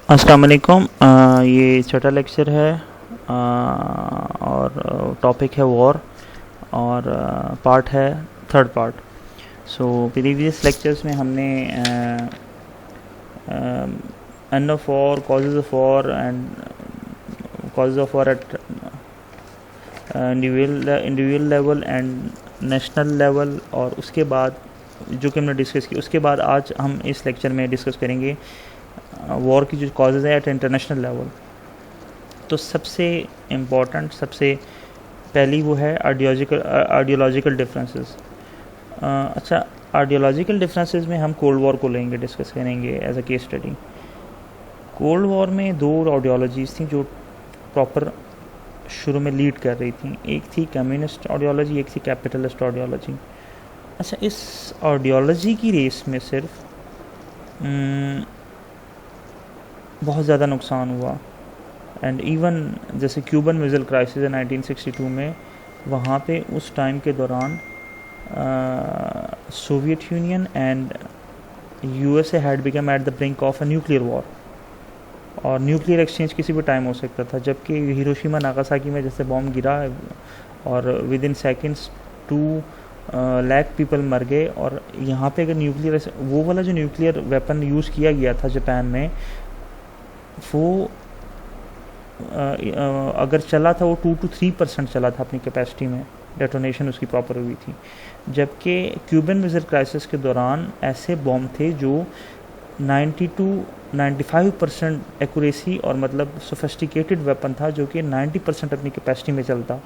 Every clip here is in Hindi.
अस्सलाम वालेकुम। ये छठा लेक्चर है और टॉपिक है वॉर और पार्ट है third part. So previous lectures में हमने end of war, causes of war and causes of war at individual level and national level, और उसके बाद जो कि हमने डिस्कस की, उसके बाद आज हम इस लेक्चर में डिस्कस करेंगे वॉर की जो कॉजेज़ है एट इंटरनेशनल लेवल। तो सबसे इम्पॉर्टेंट, सबसे पहली वो है आइडियोलॉजिकल डिफरेंसेस। अच्छा, आइडियोलॉजिकल डिफरेंसेस में हम कोल्ड वॉर को लेंगे, डिस्कस करेंगे as a case study. Cold war में दो आइडियोलॉजीज़ थी जो प्रॉपर शुरू में लीड कर रही थी। एक थी कम्युनिस्ट आइडियोलॉजी, एक थी कैपिटलिस्ट आइडियोलॉजी। अच्छा, इस आइडियोलॉजी की रेस में सिर्फ बहुत ज़्यादा नुकसान हुआ। एंड इवन जैसे क्यूबन मिसाइल क्राइसिस है 1962 में, वहाँ पे उस टाइम के दौरान Soviet Union and USA had become at the brink of a nuclear war, और न्यूक्लियर एक्सचेंज किसी भी टाइम हो सकता था। जबकि हिरोशिमा नागासाकी में जैसे बॉम्ब गिरा और with in seconds 2 lakh people मर गए, और यहाँ पे अगर न्यूक्लियर, वो वाला जो न्यूक्लियर वेपन यूज़ किया गया था जापान में, वो अगर चला था वो 2 to 3% चला था अपनी कैपेसिटी में, डेटोनेशन उसकी प्रॉपर हुई थी। जबकि क्यूबन मिसाइल क्राइसिस के दौरान ऐसे बॉम्ब थे जो 90 to 95% एक्यूरेसी, और मतलब सोफिस्टिकेटेड वेपन था जो कि 90% अपनी कैपेसिटी में चलता।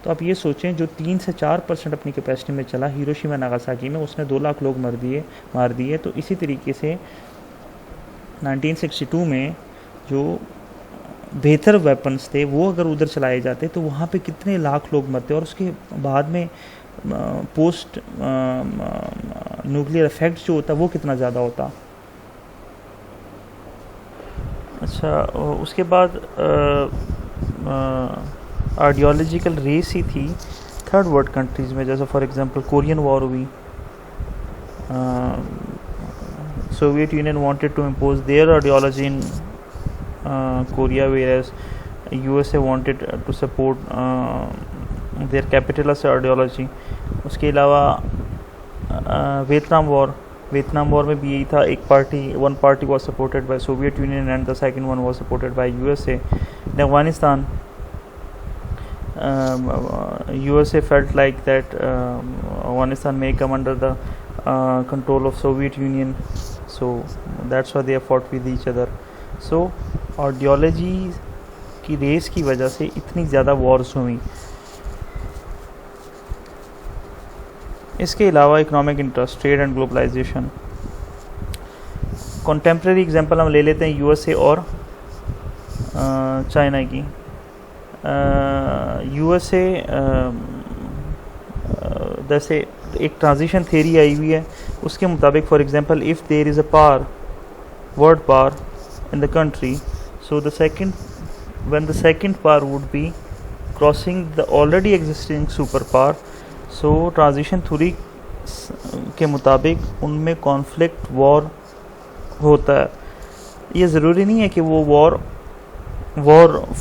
तो आप ये सोचें, जो 3 से 4% अपनी कैपेसिटी में चला हिरोशिमा नागासाकी में, उसने 2 लाख लोग मार दिए। तो इसी तरीके से 1962 में जो बेहतर वेपन्स थे वो अगर उधर चलाए जाते तो वहाँ पे कितने लाख लोग मरते, और उसके बाद में पोस्ट न्यूक्लियर इफेक्ट जो होता वो कितना ज़्यादा होता। अच्छा, उसके बाद आइडियोलॉजिकल रेस ही थी थर्ड वर्ल्ड कंट्रीज़ में। जैसे फॉर एग्जांपल कोरियन वॉर हुई, Soviet Union wanted to impose their ideology in Korea, whereas USA wanted to support their capitalist ideology. उसके अलावा वियतनाम वॉर में भी यही था। one party was supported by Soviet Union and the second one was supported by USA. In Afghanistan, USA felt like that Afghanistan may come under the control of Soviet Union, so that's why they fought with each other. So ideology की रेस की वजह से इतनी ज़्यादा वॉर्स हुई। इसके अलावा economic interest, trade and globalization. Contemporary example हम ले लेते हैं यूएसए और चाइना की। यूएसए जैसे एक ट्रांजिशन थ्योरी आई हुई है, उसके मुताबिक for example if there is a power, world power in the country, so when the second power would be crossing the already existing superpower, so transition theory के मुताबिक उनमें कॉन्फ्लिक्ट वॉर होता है। ये ज़रूरी नहीं है कि वो वॉर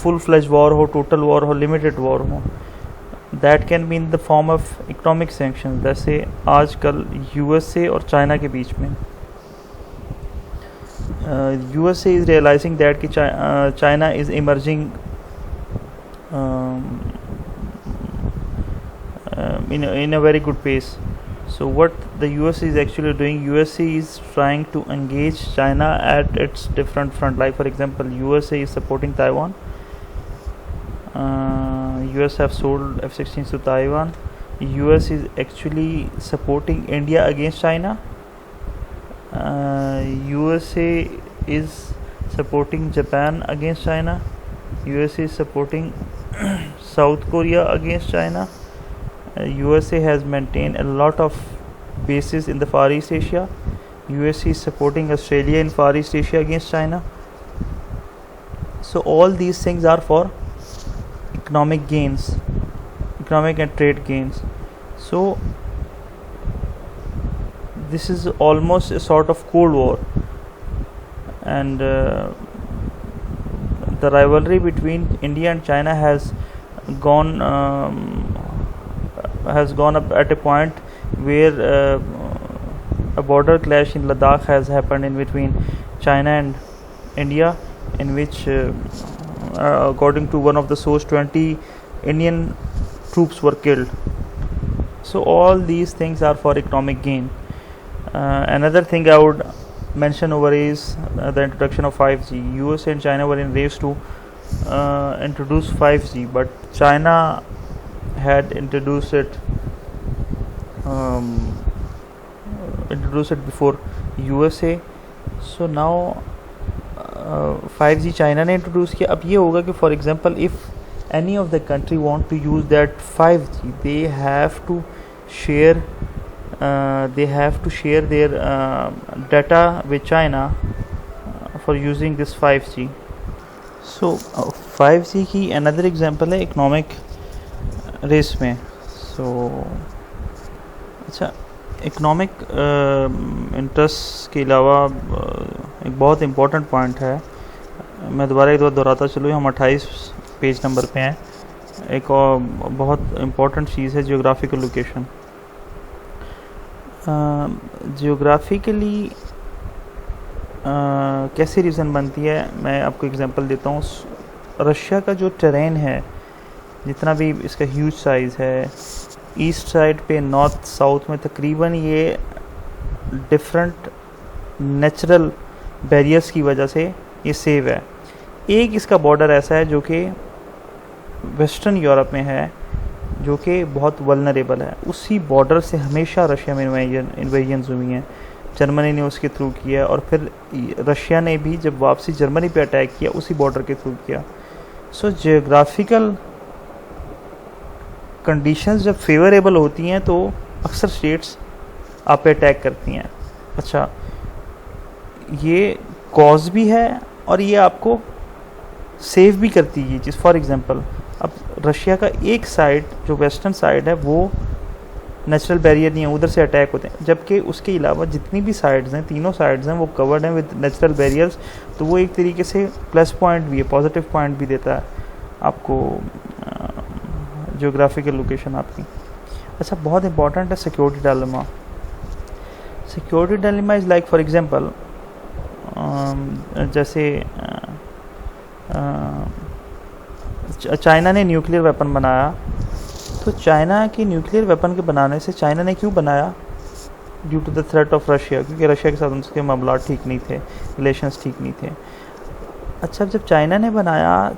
फुल फ्लेज वॉर हो, टोटल वॉर हो, लिमिटेड वॉर हो। That can be in the form of economic sanction, जैसे आजकल यूएसए और चाइना के बीच में। USA is realizing that China is emerging in a very good pace. So what the USA is actually doing, USA is trying to engage China at its different front. Like for example, USA is supporting Taiwan. US have sold F-16s to Taiwan. US is actually supporting India against China. USA is supporting Japan against China. USA is supporting South Korea against China. USA has maintained a lot of bases in the Far East Asia. USA is supporting Australia in Far East Asia against China. So all these things are for economic gains, economic and trade gains. So this is almost a sort of Cold War, and the rivalry between India and China gone has gone up at a point where a border clash in Ladakh has happened in between China and India, in which according to one of the source 20 Indian troops were killed. So all these things are for economic gain. Another thing I would mention over is the introduction of 5G. US and China were in race to introduce 5G, but China had introduced it before USA. So now 5G China ने इंट्रोड्यूस किया. अब ये होगा कि for example if any of the country want to use that 5G, they have to share their data with China for using this 5G. So 5G की another example है economic race में. So अच्छा, इकोनॉमिक इंटरेस्ट के अलावा एक बहुत इम्पोर्टेंट पॉइंट है, मैं दोबारा एक बार दोहराता चलूँ, हम 28 पेज नंबर पे हैं. एक और बहुत इम्पोर्टेंट चीज़ है जियोग्राफिकल लोकेशन. जियोग्राफिकली कैसे रीज़न बनती है, मैं आपको एग्जांपल देता हूँ. रशिया का जो टेरेन है, जितना भी इसका ह्यूज साइज़ है, ईस्ट साइड पे नॉर्थ साउथ में तकरीबन ये डिफरेंट नेचुरल बैरियर्स की वजह से ये सेव है. एक इसका बॉर्डर ऐसा है जो कि वेस्टर्न यूरोप में है, जो कि बहुत वल्नरेबल है. उसी बॉर्डर से हमेशा रशिया में इन्वेजन्स हुई हैं. जर्मनी ने उसके थ्रू किया, और फिर रशिया ने भी जब वापसी जर्मनी पे अटैक किया उसी बॉर्डर के थ्रू किया. सो जियोग्राफिकल कंडीशंस जब फेवरेबल होती हैं तो अक्सर स्टेट्स आप पे अटैक करती हैं. अच्छा, ये कॉज भी है और ये आपको सेव भी करती है ये चीज़. फॉर एग्जांपल, अब रशिया का एक साइड जो वेस्टर्न साइड है वो नेचुरल बैरियर नहीं है, उधर से अटैक होते हैं, जबकि उसके अलावा जितनी भी साइड्स हैं, तीनों साइड्स हैं, वो कवर्ड हैं विद नेचुरल बैरियर्स. तो वो एक तरीके से प्लस पॉइंट भी है, पॉजिटिव पॉइंट भी देता है आपको जियोग्राफिकल लोकेशन आपकी. अच्छा, बहुत इंपॉर्टेंट है security dilemma. Security dilemma is like for example, जैसे चाइना ने न्यूक्लियर वेपन बनाया. तो चाइना के न्यूक्लियर वेपन के बनाने से, चाइना ने क्यों बनाया? Due to the threat of Russia, क्योंकि रशिया के साथ उनके मामला ठीक नहीं थे, रिलेशंस ठीक नहीं थे. अच्छा, जब चाइना ने बनाया,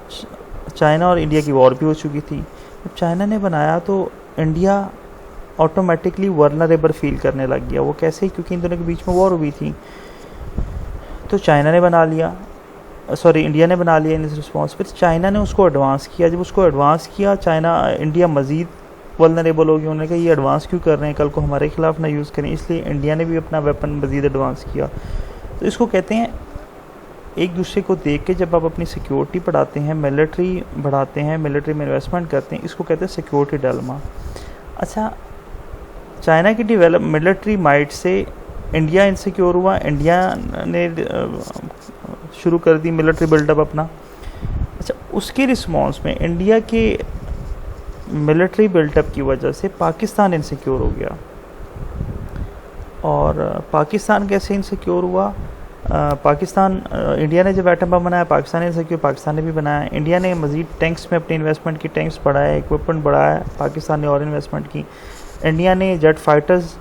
चाइना और इंडिया की वॉर भी हो चुकी थी. जब चाइना ने बनाया तो इंडिया ऑटोमेटिकली वर्नरेबल फील करने लग गया. वो कैसे? क्योंकि इन दोनों के बीच में वॉर हुई थी. तो चाइना ने बना लिया, इंडिया ने बना लिया इन इस रिस्पॉन्स. फिर चाइना ने उसको एडवांस किया. जब उसको एडवांस किया, इंडिया मज़ीद वल्नरेबल हो गई. उन्होंने कहा ये एडवांस क्यों कर रहे हैं, कल को हमारे खिलाफ ना यूज़ करें. इसलिए इंडिया ने भी अपना वेपन मज़ीद एडवांस किया. तो इसको कहते हैं, एक दूसरे को देख के जब आप अपनी सिक्योरिटी बढ़ाते हैं, मिलिट्री बढ़ाते हैं, मिलिट्री में इन्वेस्टमेंट करते हैं, इसको कहते हैं सिक्योरिटी डायलेमा. अच्छा, चाइना की develop military might say India insecure हुआ. इंडिया ने शुरू कर दी मिलिट्री बिल्डअप अपना. अच्छा, उसके रिस्पॉन्स में इंडिया के मिलिट्री बिल्डअप की वजह से पाकिस्तान इनसिक्योर हो गया. और पाकिस्तान कैसे इनसिक्योर हुआ? इंडिया ने जब एटम बम बनाया, पाकिस्तान इनसिक्योर, पाकिस्तान ने भी बनाया. इंडिया ने मज़ीद टैंक्स में अपनी इन्वेस्टमेंट की, टैंक्स बढ़ाया, इक्विपमेंट बढ़ाया. पाकिस्तान ने और इन्वेस्टमेंट की. इंडिया ने जेट फाइटर्स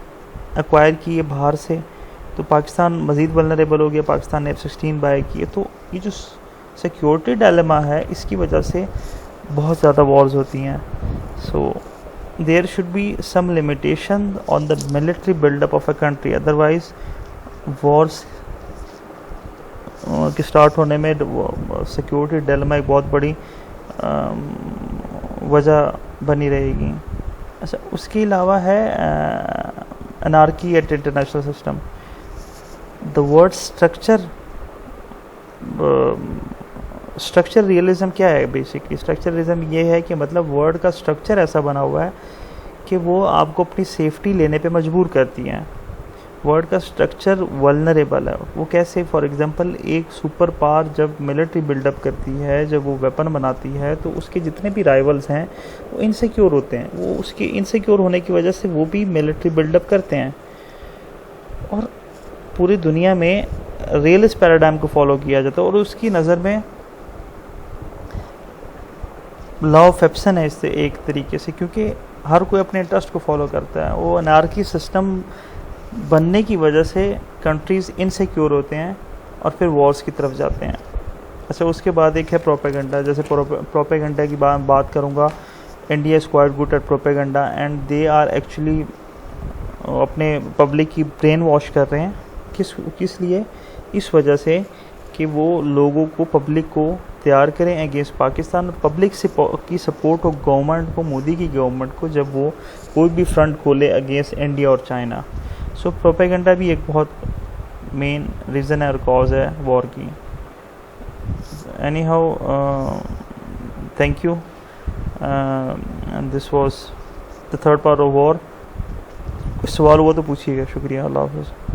एक्वायर किए बाहर से, तो पाकिस्तान मज़ीद वल्नरेबल हो गया. पाकिस्तान ने F-16 बाय किए. तो ये जो सिक्योरिटी डायलेमा है, इसकी वजह से बहुत ज़्यादा वॉर्स होती हैं. So there should be some limitation on the military buildup of a country, otherwise wars के स्टार्ट होने में सिक्योरिटी डायलेमा एक बहुत बड़ी वजह बनी रहेगी. अच्छा, उसके अलावा है anarchy at international system. The word structure realism क्या है? बेसिकली स्ट्रक्चर रियलिज्म ये है कि मतलब वर्ड का स्ट्रक्चर ऐसा बना हुआ है कि वो आपको अपनी सेफ्टी लेने पे मजबूर करती हैं. वर्ड का स्ट्रक्चर वल्नरेबल है। वो कैसे? फॉर एग्जांपल एक सुपर पावर जब मिलिट्री बिल्डअप करती है, जब वो वेपन बनाती है, तो उसके जितने भी राइवल्स हैं वो इनसिक्योर होते हैं। वो उसके इनसिक्योर होने की वजह से वो भी मिलिट्री बिल्डअप करते हैं। और पूरी दुनिया में रियलिस्ट पैराडाइम को फॉलो किया जाता है, और उसकी नज़र में लॉ ऑफ एप्सन है इससे एक तरीके से, क्योंकि हर कोई अपने इंटरेस्ट को फॉलो करता है। वो अनार्की सिस्टम बनने की वजह से कंट्रीज़ इनसिक्योर होते हैं और फिर वॉर्स की तरफ जाते हैं। अच्छा, उसके बाद एक है प्रोपेगेंडा। जैसे प्रोपेगेंडा की बात करूँगा, India is quite good at propaganda and they are actually अपने पब्लिक की ब्रेन वॉश कर रहे हैं। किस लिए? इस वजह से कि वो लोगों को, पब्लिक को तैयार करें अगेंस्ट पाकिस्तान। पब्लिक से की सपोर्ट हो गवर्नमेंट को, मोदी की गवर्नमेंट को, जब वो कोई भी फ्रंट खोले अगेंस्ट इंडिया और चाइना। सो प्रोपेगेंडा भी एक बहुत मेन रीज़न है और कॉज है वॉर की। Any how, thank you, and this was the third part of war. कुछ सवाल हुआ तो पूछिएगा। शुक्रिया। अल्लाह हाफ़िज़।